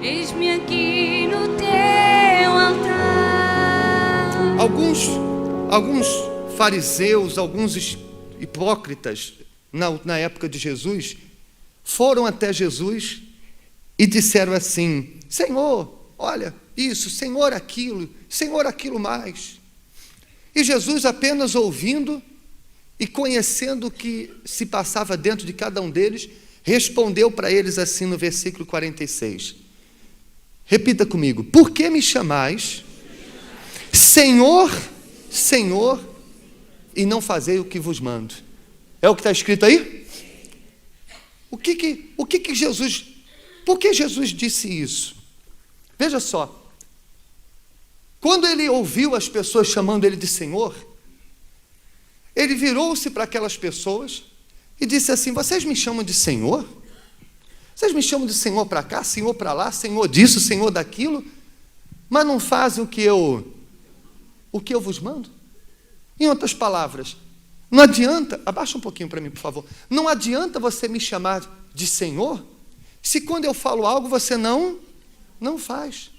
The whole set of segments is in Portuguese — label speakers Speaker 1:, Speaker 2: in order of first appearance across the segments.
Speaker 1: eis-me aqui no teu altar.
Speaker 2: Alguns fariseus, alguns hipócritas na época de Jesus, foram até Jesus e disseram assim: Senhor, olha isso, Senhor aquilo mais. E Jesus, apenas ouvindo e conhecendo o que se passava dentro de cada um deles, respondeu para eles assim no versículo 46. Repita comigo: por que me chamais Senhor, Senhor, e não fazei o que vos mando? É o que está escrito aí? Por que Jesus disse isso? Veja só. Quando ele ouviu as pessoas chamando ele de Senhor, ele virou-se para aquelas pessoas e disse assim: vocês me chamam de Senhor? Vocês me chamam de Senhor para cá, Senhor para lá, Senhor disso, Senhor daquilo, mas não fazem o que eu vos mando? Em outras palavras, não adianta, abaixa um pouquinho para mim, por favor. Não adianta você me chamar de Senhor, se quando eu falo algo você não faz.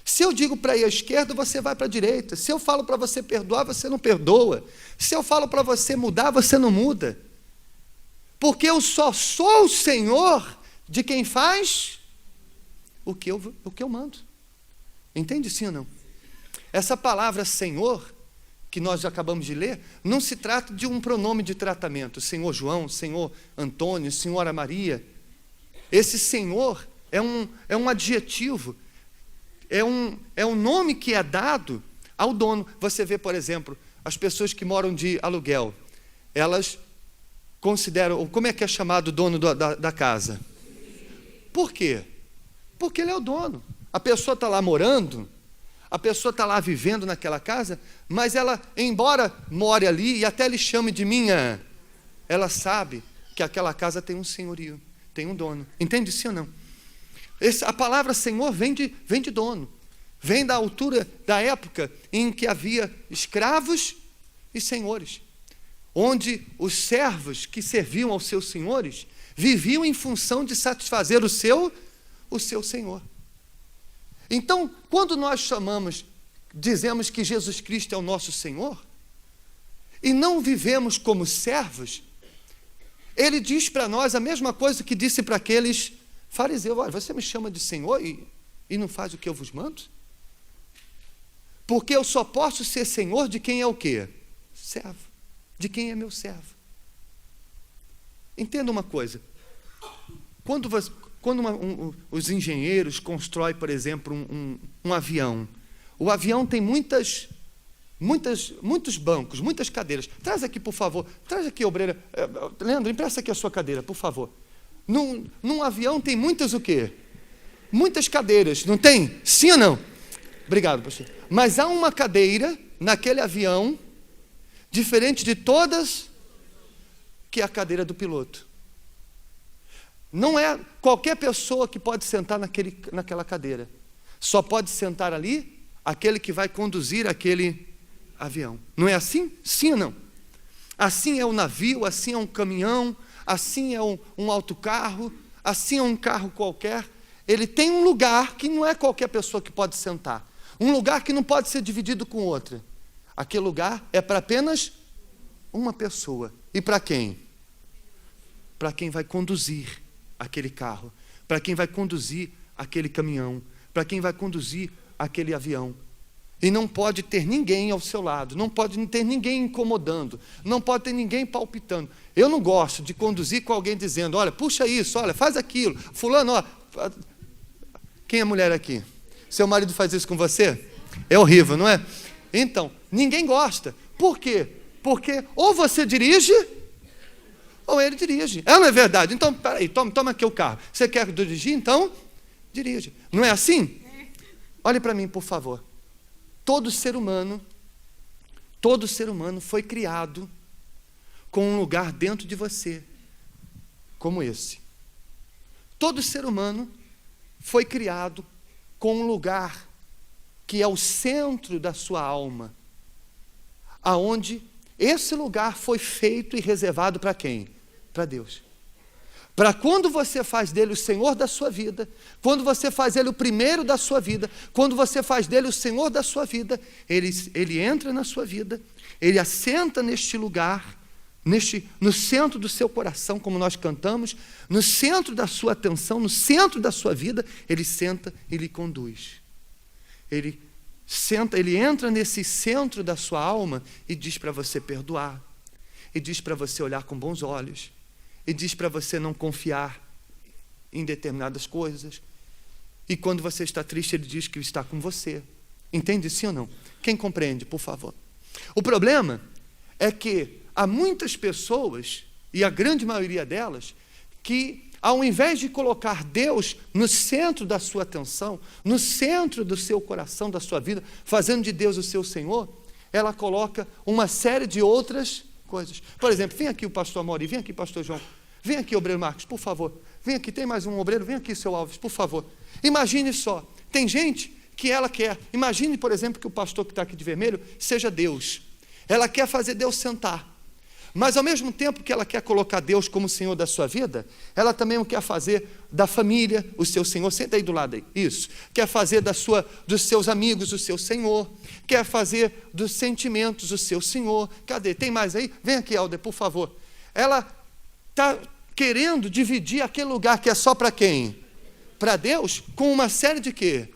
Speaker 2: Se eu digo para ir à esquerda, você vai para a direita. Se eu falo para você perdoar, você não perdoa. Se eu falo para você mudar, você não muda. Porque eu só sou o Senhor de quem faz o que eu mando. Entende sim ou não? Essa palavra Senhor, que nós já acabamos de ler, não se trata de um pronome de tratamento. Senhor João, Senhor Antônio, Senhora Maria. Esse Senhor é um adjetivo. É um nome que é dado ao dono. Você vê, por exemplo, as pessoas que moram de aluguel, elas consideram, como é que é chamado o dono da casa? Por quê? Porque ele é o dono. A pessoa está lá morando, a pessoa está lá vivendo naquela casa, mas ela, embora more ali e até lhe chame de minha, ela sabe que aquela casa tem um senhorio, tem um dono. Entende sim ou não? A palavra Senhor vem de dono, vem da altura da época em que havia escravos e senhores, onde os servos que serviam aos seus senhores viviam em função de satisfazer o seu senhor. Então, quando nós dizemos que Jesus Cristo é o nosso Senhor, e não vivemos como servos, ele diz para nós a mesma coisa que disse para aqueles fariseus: olha, você me chama de Senhor e não faz o que eu vos mando? Porque eu só posso ser Senhor de quem é o quê? Servo. De quem é meu servo. Entenda uma coisa. Quando os engenheiros constroem, por exemplo, um avião, o avião tem muitos bancos, muitas cadeiras. Traz aqui, por favor. Traz aqui, obreira. Leandro, empresta aqui a sua cadeira, por favor. Num avião tem muitas o quê? Muitas cadeiras, não tem? Sim ou não? Obrigado, pastor. Mas há uma cadeira naquele avião, diferente de todas, que é a cadeira do piloto. Não é qualquer pessoa que pode sentar naquela cadeira. Só pode sentar ali aquele que vai conduzir aquele avião. Não é assim? Sim ou não? Assim é o navio, assim é um caminhão, assim é um autocarro, assim é um carro qualquer. Ele tem um lugar que não é qualquer pessoa que pode sentar. Um lugar que não pode ser dividido com outra. Aquele lugar é para apenas uma pessoa. E para quem? Para quem vai conduzir aquele carro, para quem vai conduzir aquele caminhão, para quem vai conduzir aquele avião. E não pode ter ninguém ao seu lado, não pode ter ninguém incomodando, não pode ter ninguém palpitando. Eu não gosto de conduzir com alguém dizendo: olha, puxa isso, olha, faz aquilo. Fulano, ó. Quem é mulher aqui? Seu marido faz isso com você? É horrível, não é? Então, ninguém gosta. Por quê? Porque ou você dirige, ou ele dirige. Não é verdade? Então, peraí, toma aqui o carro. Você quer dirigir? Então, dirige. Não é assim? Olhe para mim, por favor. Todo ser humano foi criado com um lugar dentro de você, como esse. Todo ser humano foi criado com um lugar que é o centro da sua alma, aonde esse lugar foi feito e reservado para quem? Para Deus. Para quando você faz dele o Senhor da sua vida, quando você faz ele o primeiro da sua vida, quando você faz dele o Senhor da sua vida, ele entra na sua vida, ele assenta neste lugar, no centro do seu coração, como nós cantamos, no centro da sua atenção, no centro da sua vida, ele senta e lhe conduz. Ele entra nesse centro da sua alma e diz para você perdoar, e diz para você olhar com bons olhos, e diz para você não confiar em determinadas coisas. E quando você está triste, ele diz que está com você. Entende sim ou não? Quem compreende, por favor? O problema é que há muitas pessoas, e a grande maioria delas, que ao invés de colocar Deus no centro da sua atenção, no centro do seu coração, da sua vida, fazendo de Deus o seu Senhor, ela coloca uma série de outras coisas. Por exemplo, vem aqui o pastor Amori, vem aqui pastor João, vem aqui obreiro Marcos, por favor, vem aqui, tem mais um obreiro, vem aqui seu Alves, por favor. Imagine só, tem gente que ela quer, imagine por exemplo que o pastor que está aqui de vermelho seja Deus, ela quer fazer Deus sentar, mas ao mesmo tempo que ela quer colocar Deus como Senhor da sua vida, ela também quer fazer da família o seu Senhor. Senta aí do lado aí, isso, quer fazer dos seus amigos o seu Senhor, quer fazer dos sentimentos o seu Senhor. Cadê? Tem mais aí? Vem aqui, Alder, por favor. Ela está querendo dividir aquele lugar que é só para quem? Para Deus, com uma série de quê?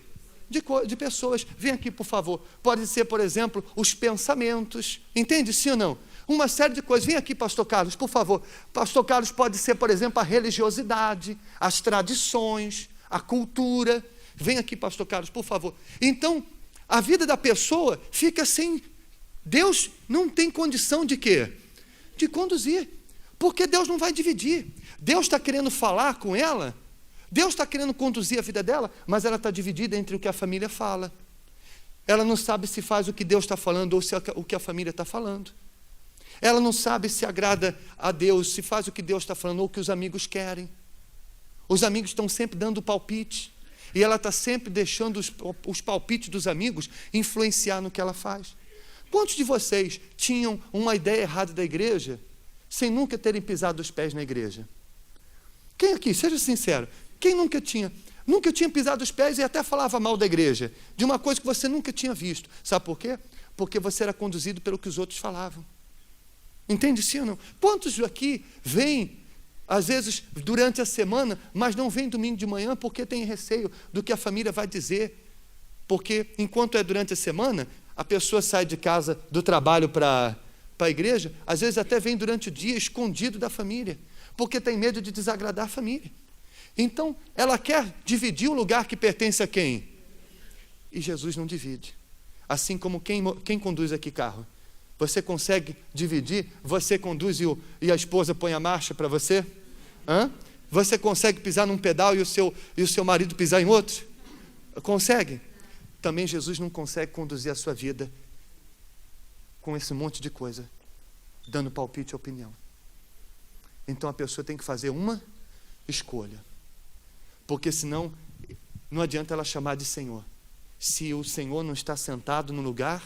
Speaker 2: De pessoas. Vem aqui, por favor. Pode ser, por exemplo, os pensamentos. Entende, sim ou não? Uma série de coisas. Vem aqui, pastor Carlos, por favor. Pastor Carlos pode ser, por exemplo, a religiosidade, as tradições, a cultura. Vem aqui, pastor Carlos, por favor. Então, a vida da pessoa fica sem... Deus não tem condição de quê? De conduzir. Porque Deus não vai dividir. Deus está querendo falar com ela, Deus está querendo conduzir a vida dela, mas ela está dividida entre o que a família fala. Ela não sabe se faz o que Deus está falando ou se o que a família está falando. Ela não sabe se agrada a Deus, se faz o que Deus está falando ou o que os amigos querem. Os amigos estão sempre dando palpite, e ela está sempre deixando os palpites dos amigos influenciar no que ela faz. Quantos de vocês tinham uma ideia errada da igreja, sem nunca terem pisado os pés na igreja? Quem aqui, seja sincero, quem nunca tinha pisado os pés e até falava mal da igreja, de uma coisa que você nunca tinha visto? Sabe por quê? Porque você era conduzido pelo que os outros falavam. Entende sim ou não? Quantos aqui vêm, às vezes, durante a semana, mas não vêm domingo de manhã porque tem receio do que a família vai dizer? Porque, enquanto é durante a semana, a pessoa sai de casa, do trabalho para a igreja, às vezes até vem durante o dia escondido da família, porque tem medo de desagradar a família. Então, ela quer dividir o lugar que pertence a quem? E Jesus não divide. Assim como quem conduz aqui carro. Você consegue dividir? Você conduz e a esposa põe a marcha para você? Você consegue pisar num pedal e o seu marido pisar em outro? Consegue? Também Jesus não consegue conduzir a sua vida com esse monte de coisa, dando palpite e opinião. Então a pessoa tem que fazer uma escolha, porque senão não adianta ela chamar de Senhor, se o Senhor não está sentado no lugar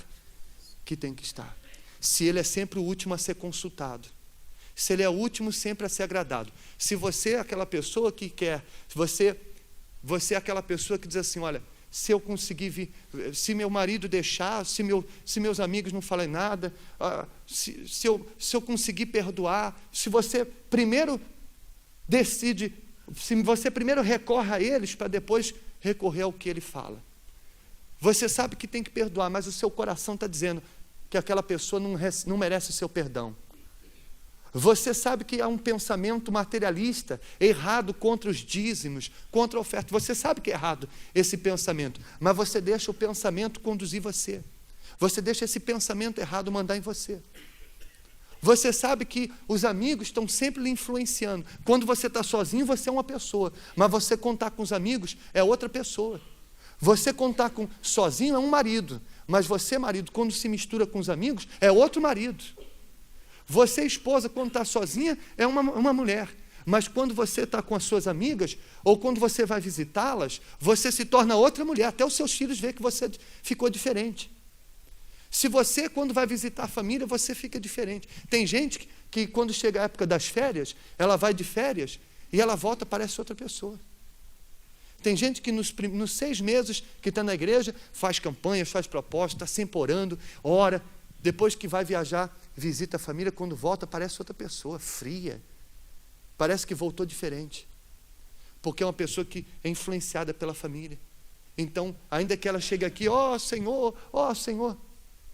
Speaker 2: que tem que estar, se Ele é sempre o último a ser consultado, se Ele é o último sempre a ser agradado, se você é aquela pessoa que quer, você é aquela pessoa que diz assim, olha, se eu conseguir vir, se meu marido deixar, se meus amigos não falarem nada, se eu conseguir perdoar, se você primeiro decide, se você primeiro recorre a eles para depois recorrer ao que ele fala. Você sabe que tem que perdoar, mas o seu coração está dizendo que aquela pessoa não merece o seu perdão. Você sabe que há um pensamento materialista, errado contra os dízimos, contra a oferta. Você sabe que é errado esse pensamento, mas você deixa o pensamento conduzir você. Você deixa esse pensamento errado mandar em você. Você sabe que os amigos estão sempre lhe influenciando. Quando você está sozinho, você é uma pessoa, mas você contar com os amigos é outra pessoa. Você contar sozinho é um marido, mas você, marido, quando se mistura com os amigos, é outro marido. Você, esposa, quando está sozinha, é uma mulher. Mas quando você está com as suas amigas, ou quando você vai visitá-las, você se torna outra mulher. Até os seus filhos veem que você ficou diferente. Se você, quando vai visitar a família, você fica diferente. Tem gente que quando chega a época das férias, ela vai de férias, e ela volta, parece outra pessoa. Tem gente que nos 6 meses que está na igreja, faz campanhas, faz propostas, está sempre orando, ora, depois que vai viajar, visita a família, quando volta, parece outra pessoa, fria. Parece que voltou diferente. Porque é uma pessoa que é influenciada pela família. Então, ainda que ela chegue aqui, ó Senhor,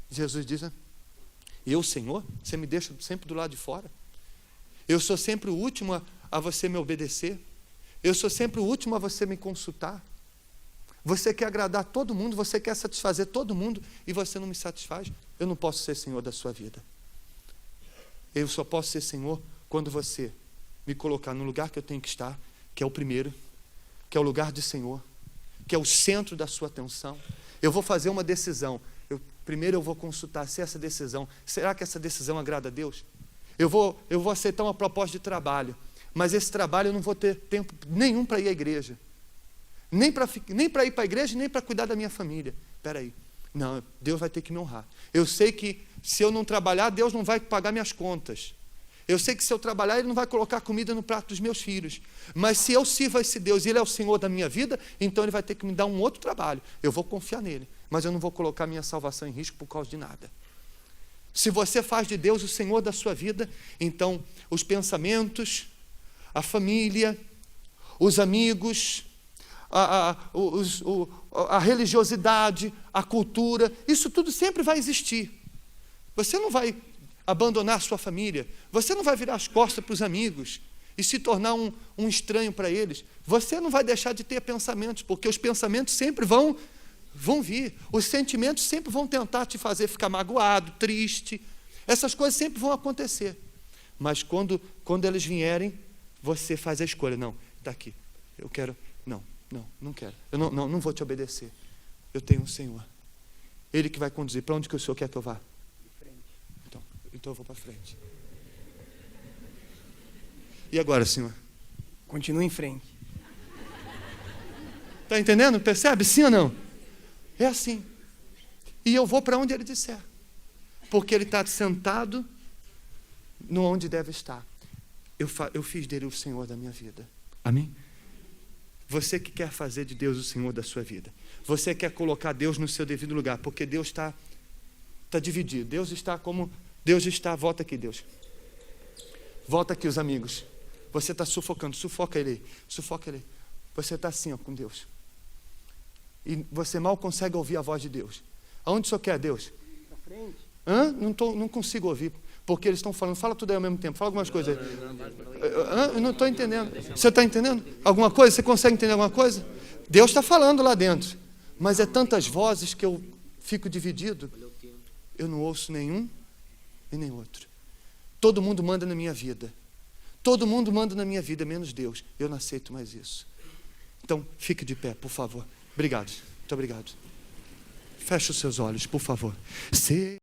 Speaker 2: Jesus diz, eu, Senhor, você me deixa sempre do lado de fora? Eu sou sempre o último a você me obedecer? Eu sou sempre o último a você me consultar? Você quer agradar todo mundo, você quer satisfazer todo mundo e você não me satisfaz? Eu não posso ser Senhor da sua vida. Eu só posso ser Senhor quando você me colocar no lugar que eu tenho que estar, que é o primeiro, que é o lugar de Senhor, que é o centro da sua atenção. Eu vou fazer uma decisão. Primeiro eu vou consultar se essa decisão, será que essa decisão agrada a Deus? Eu vou aceitar uma proposta de trabalho, mas esse trabalho eu não vou ter tempo nenhum para ir à igreja. Nem para ir para a igreja, nem para cuidar da minha família. Espera aí. Não, Deus vai ter que me honrar. Eu sei que se eu não trabalhar, Deus não vai pagar minhas contas. Eu sei que se eu trabalhar, Ele não vai colocar comida no prato dos meus filhos. Mas se eu sirvo a esse Deus e Ele é o Senhor da minha vida, então Ele vai ter que me dar um outro trabalho. Eu vou confiar nele, mas eu não vou colocar minha salvação em risco por causa de nada. Se você faz de Deus o Senhor da sua vida, então os pensamentos, a família, os amigos, a religiosidade, a cultura, isso tudo sempre vai existir. Você não vai abandonar a sua família, você não vai virar as costas para os amigos e se tornar um estranho para eles. Você não vai deixar de ter pensamentos, porque os pensamentos sempre vão vir, os sentimentos sempre vão tentar te fazer ficar magoado, triste, essas coisas sempre vão acontecer, mas quando eles vierem, você faz a escolha, não, está aqui, eu quero, não quero, eu não vou te obedecer, eu tenho um Senhor, Ele que vai conduzir. Para onde que o Senhor quer que eu vá? Então eu vou para frente. E agora, Senhor?
Speaker 3: Continua em frente.
Speaker 2: Está entendendo? Percebe? Sim ou não? É assim. E eu vou para onde Ele disser. Porque Ele está sentado no onde deve estar. Eu fiz dele o Senhor da minha vida. Amém? Você que quer fazer de Deus o Senhor da sua vida. Você quer colocar Deus no seu devido lugar. Porque Deus está dividido. Deus está, volta aqui, Deus. Volta aqui, os amigos. Você está sufocando, sufoca ele aí. Você está assim, com Deus. E você mal consegue ouvir a voz de Deus. Aonde o Senhor quer, Deus?
Speaker 3: Para frente.
Speaker 2: Não consigo ouvir, porque eles estão falando, fala tudo aí ao mesmo tempo, fala algumas coisas aí. Eu não estou entendendo. Você está entendendo? Alguma coisa? Você consegue entender alguma coisa? Deus está falando lá dentro. Mas é tantas vozes que eu fico dividido. Eu não ouço nenhum e nem outro. Todo mundo manda na minha vida. Todo mundo manda na minha vida, menos Deus. Eu não aceito mais isso. Então, fique de pé, por favor. Obrigado. Muito obrigado. Feche os seus olhos, por favor.